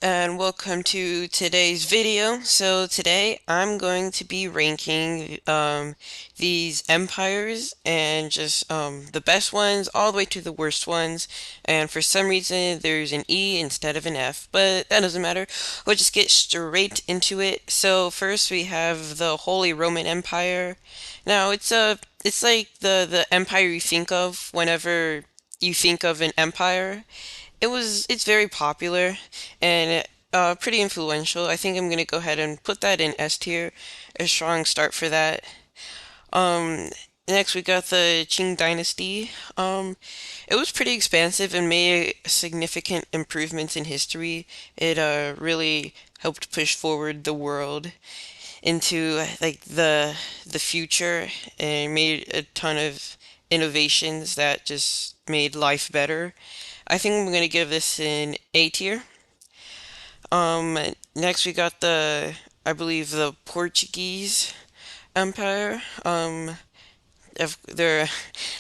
and welcome to today's video. So today I'm going to be ranking these empires and just the best ones all the way to the worst ones. And for some reason there's an E instead of an F, but that doesn't matter. We'll just get straight into it. So first we have the Holy Roman Empire. Now it's like the empire you think of whenever you think of an empire. It's very popular and pretty influential. I think I'm gonna go ahead and put that in S tier, a strong start for that. Um, Next we got the Qing Dynasty. It was pretty expansive and made significant improvements in history. It really helped push forward the world into like the future and made a ton of innovations that just made life better. I think I'm gonna give this an A tier. Next we got I believe the Portuguese Empire. Their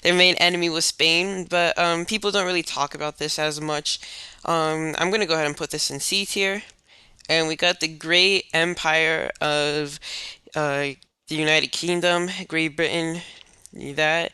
their main enemy was Spain, but people don't really talk about this as much. I'm gonna go ahead and put this in C tier. And we got the Great Empire of the United Kingdom, Great Britain. That.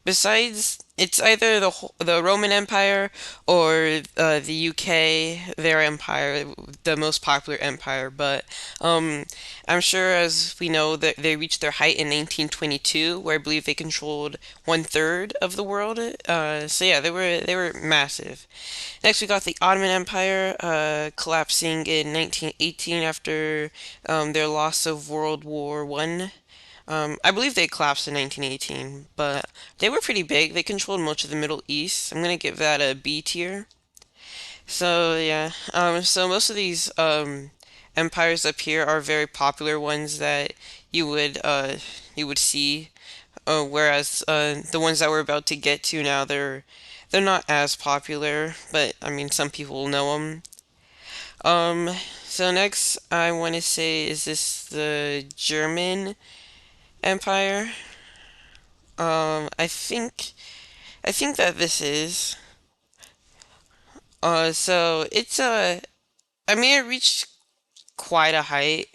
Besides, it's either the Roman Empire or the UK, their empire, the most popular empire. But um, I'm sure, as we know, that they reached their height in 1922, where I believe they controlled one third of the world. So yeah, they were massive. Next, we got the Ottoman Empire, collapsing in 1918 after their loss of World War One. I believe they collapsed in 1918, but they were pretty big. They controlled much of the Middle East. I'm gonna give that a B tier. So yeah, so most of these empires up here are very popular ones that you would uh you would see. Whereas the ones that we're about to get to now, they're not as popular, but I mean some people know them. Um, so next I want to say, is this the German Empire? I think that this is. So it's I mean, it reached quite a height,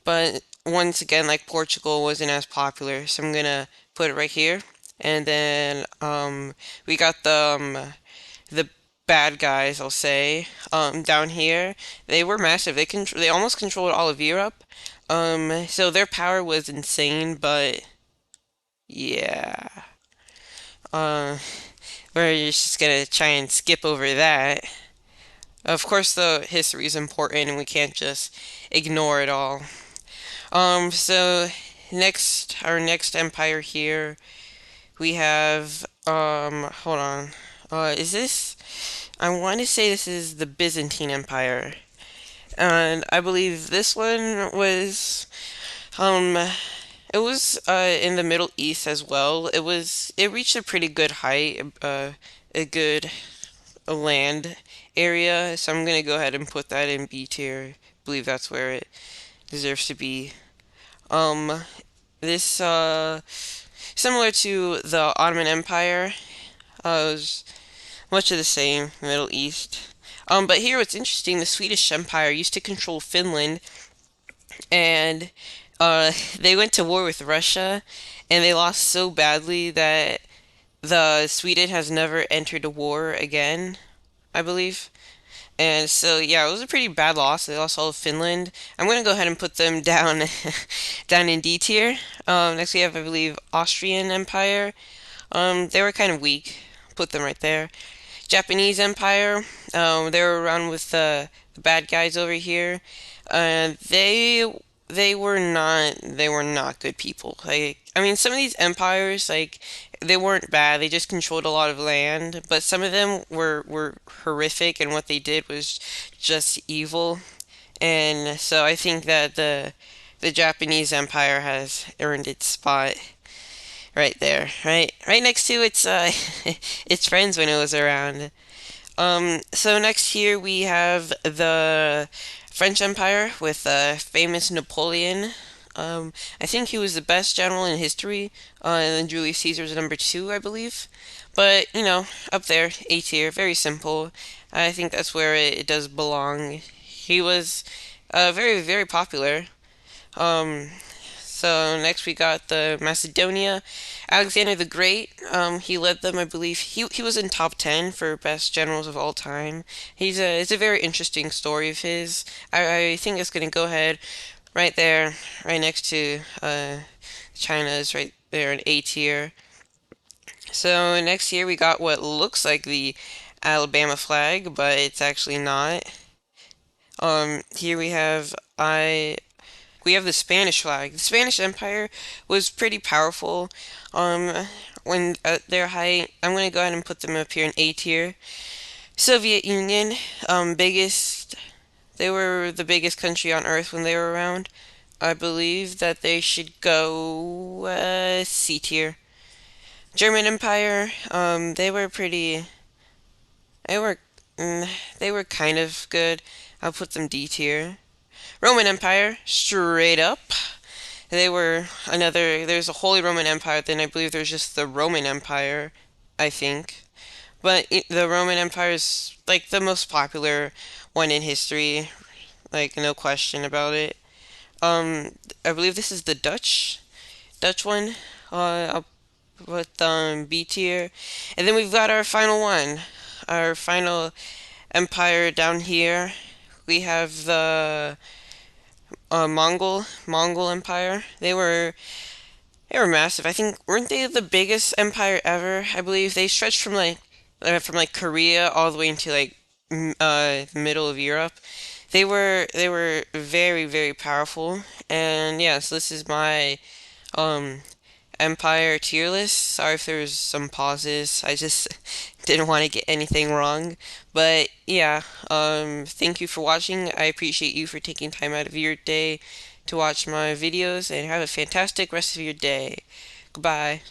but once again, like Portugal wasn't as popular, so I'm gonna put it right here. And then we got the bad guys, I'll say, down here. They were massive. They almost controlled all of Europe. So their power was insane, but yeah. Uh, we're just gonna try and skip over that. Of course, the history is important, and we can't just ignore it all. So our next empire here, we have, hold on. Is this, I want to say this is the Byzantine Empire. And I believe this one was, um, it was, in the Middle East as well. It reached a pretty good height, a good land area, so I'm gonna go ahead and put that in B tier. I believe that's where it deserves to be. Um, this similar to the Ottoman Empire, was much of the same, Middle East. But here what's interesting, the Swedish Empire used to control Finland, and they went to war with Russia, and they lost so badly that the Sweden has never entered a war again, I believe. And so, yeah, it was a pretty bad loss. They lost all of Finland. I'm gonna go ahead and put them down, down in D tier. Next we have, I believe, Austrian Empire. They were kind of weak. Put them right there. Japanese Empire. They were around with the bad guys over here. They were not good people. Like, I mean, some of these empires, like, they weren't bad. They just controlled a lot of land, but some of them were horrific, and what they did was just evil. And so I think that the Japanese Empire has earned its spot right there, right next to its friends when it was around. So next here we have the French Empire with famous Napoleon. I think he was the best general in history, and then Julius Caesar's number two, I believe. But, you know, up there, A tier, very simple. I think that's where it does belong. He was very, very popular. Um, so next we got the Macedonia. Alexander the Great. He led them, I believe. He was in top 10 for best generals of all time. It's a very interesting story of his. I think it's gonna go ahead right there, right next to China's right there in A tier. So next year we got what looks like the Alabama flag, but it's actually not. Here we have the Spanish flag. The Spanish Empire was pretty powerful. Um, when at their height, I'm gonna go ahead and put them up here in A tier. Soviet Union, biggest. They were the biggest country on Earth when they were around. I believe that they should go C tier. German Empire, they were pretty. They were, mm, they were kind of good. I'll put them D tier. Roman Empire, straight up. They were another. There's a Holy Roman Empire. Then I believe there's just the Roman Empire. I think, but the Roman Empire is like the most popular one in history. Like no question about it. Um, I believe this is the Dutch one. I'll put B tier, and then we've got our final one, our final empire down here. We have the Mongol Empire. They were massive. I think weren't they the biggest empire ever? I believe they stretched from like Korea all the way into like the middle of Europe. They were very very powerful. And yes, this is my um Empire tier list. Sorry if there's some pauses. I just didn't want to get anything wrong. But yeah, thank you for watching. I appreciate you for taking time out of your day to watch my videos and have a fantastic rest of your day. Goodbye.